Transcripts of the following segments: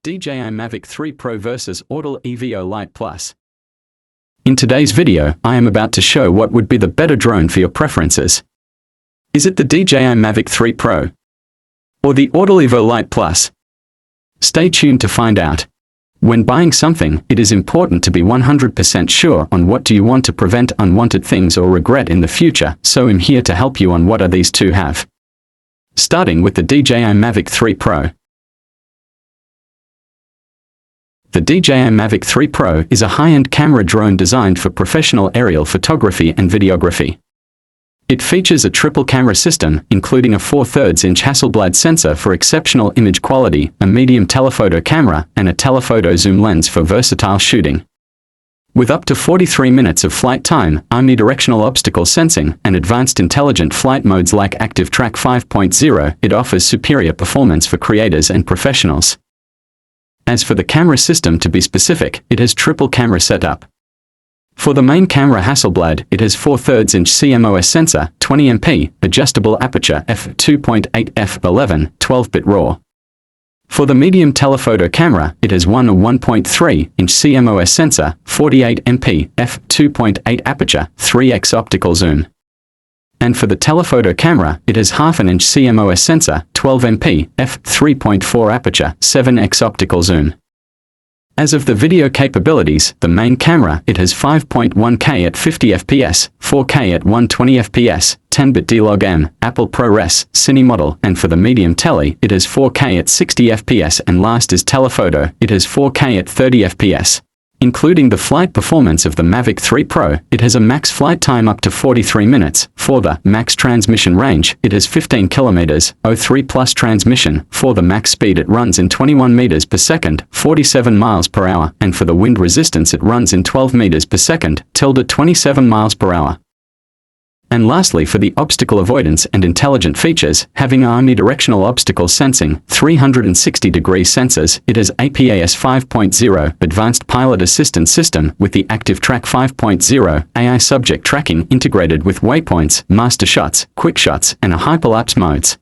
DJI Mavic 3 Pro vs Autel Evo Lite Plus. In today's video, I am about to show what would be the better drone for your preferences. Is it the DJI Mavic 3 Pro? Or the Autel Evo Lite Plus? Stay tuned to find out. When buying something, it is important to be 100% sure on what do you want to prevent unwanted things or regret in the future, so I'm here to help you on what are these two have. Starting with the DJI Mavic 3 Pro. The DJI Mavic 3 Pro is a high-end camera drone designed for professional aerial photography and videography. It features a triple camera system, including a 4/3-inch Hasselblad sensor for exceptional image quality, a medium telephoto camera, and a telephoto zoom lens for versatile shooting. With up to 43 minutes of flight time, omnidirectional obstacle sensing, and advanced intelligent flight modes like Active Track 5.0, it offers superior performance for creators and professionals. As for the camera system, to be specific, it has triple camera setup. For the main camera Hasselblad, it has 4/3-inch CMOS sensor, 20MP, adjustable aperture f2.8 f11, 12-bit RAW. For the medium telephoto camera, it has 1 or 1.3-inch CMOS sensor, 48MP, f2.8 aperture, 3x optical zoom. And for the telephoto camera, it has 1/2-inch CMOS sensor, 12MP, f3.4 aperture, 7x optical zoom. As of the video capabilities, the main camera, it has 5.1K at 50 fps, 4K at 120 fps, 10-bit D-Log-M, Apple ProRes, Cine model, and for the medium tele, it has 4K at 60 fps, and last is telephoto, it has 4K at 30 fps. Including the flight performance of the Mavic 3 Pro, it has a max flight time up to 43 minutes. For the max transmission range, it has 15 km, 03+ transmission. For the max speed, it runs in 21 meters per second, 47 miles per hour, and for the wind resistance, it runs in 12 meters per second, 27 miles per hour. And lastly, for the obstacle avoidance and intelligent features, having omnidirectional obstacle sensing, 360-degree sensors, it has APAS 5.0 Advanced Pilot Assistance System with the Active Track 5.0 AI subject tracking integrated with waypoints, master shots, quick shots, and a hyperlapse modes.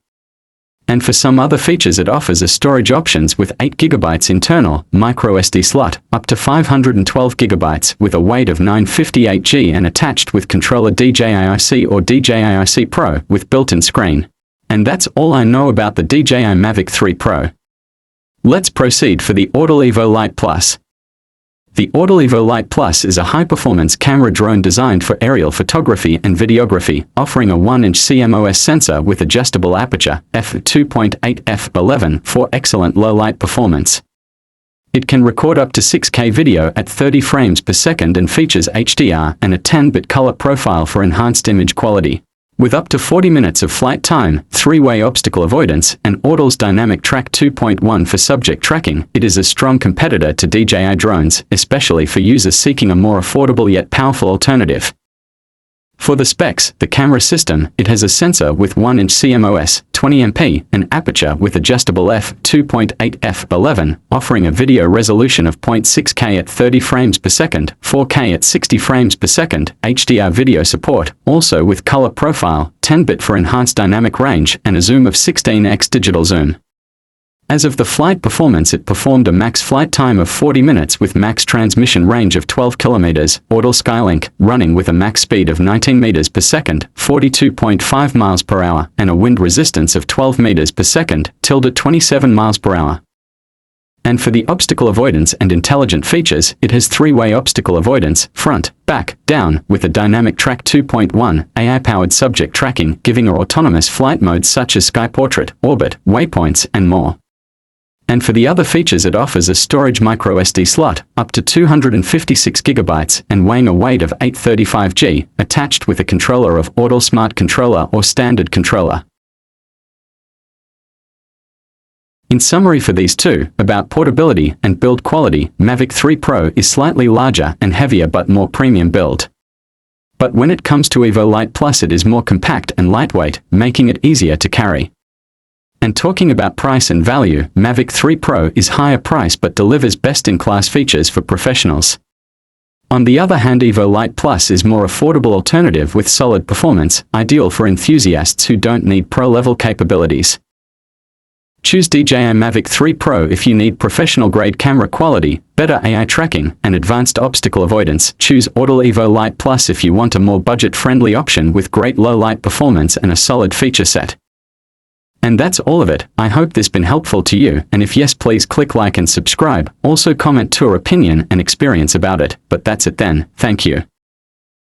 And for some other features, it offers a storage options with 8GB internal microSD slot, up to 512GB with a weight of 958G and attached with controller DJI-IC or DJI-IC Pro with built-in screen. And that's all I know about the DJI Mavic 3 Pro. Let's proceed for the Autel Evo Lite Plus. The Autel Evo Lite Plus is a high-performance camera drone designed for aerial photography and videography, offering a 1-inch CMOS sensor with adjustable aperture, f2.8 f11, for excellent low-light performance. It can record up to 6K video at 30 frames per second and features HDR and a 10-bit color profile for enhanced image quality. With up to 40 minutes of flight time, 3-way obstacle avoidance, and Autel's Dynamic Track 2.1 for subject tracking, it is a strong competitor to DJI drones, especially for users seeking a more affordable yet powerful alternative. For the specs, the camera system, it has a sensor with 1-inch CMOS, 20MP, and aperture with adjustable f2.8 f11, offering a video resolution of 0.6K at 30 frames per second, 4K at 60 frames per second, HDR video support, also with color profile, 10-bit for enhanced dynamic range, and a zoom of 16x digital zoom. As of the flight performance, it performed a max flight time of 40 minutes with max transmission range of 12 km, Autel Skylink, running with a max speed of 19 meters per second, 42.5 miles per hour, and a wind resistance of 12 meters per second, 27 miles per hour. And for the obstacle avoidance and intelligent features, it has 3-way obstacle avoidance, front, back, down, with a Dynamic Track 2.1, AI-powered subject tracking, giving her autonomous flight modes such as Sky Portrait, Orbit, Waypoints, and more. And for the other features, it offers a storage microSD slot, up to 256GB, and weighing a weight of 835G, attached with a controller of Autel Smart Controller or Standard Controller. In summary for these two, about portability and build quality, Mavic 3 Pro is slightly larger and heavier but more premium build. But when it comes to Evo Lite Plus, it is more compact and lightweight, making it easier to carry. And talking about price and value, Mavic 3 Pro is higher price but delivers best-in-class features for professionals. On the other hand, Evo Lite Plus is more affordable alternative with solid performance, ideal for enthusiasts who don't need pro-level capabilities. Choose DJI Mavic 3 Pro if you need professional-grade camera quality, better AI tracking, and advanced obstacle avoidance. Choose Autel Evo Lite Plus if you want a more budget-friendly option with great low-light performance and a solid feature set. And that's all of it. I hope this been helpful to you, and if yes, please click like and subscribe. Also comment your opinion and experience about it. But that's it then. Thank you.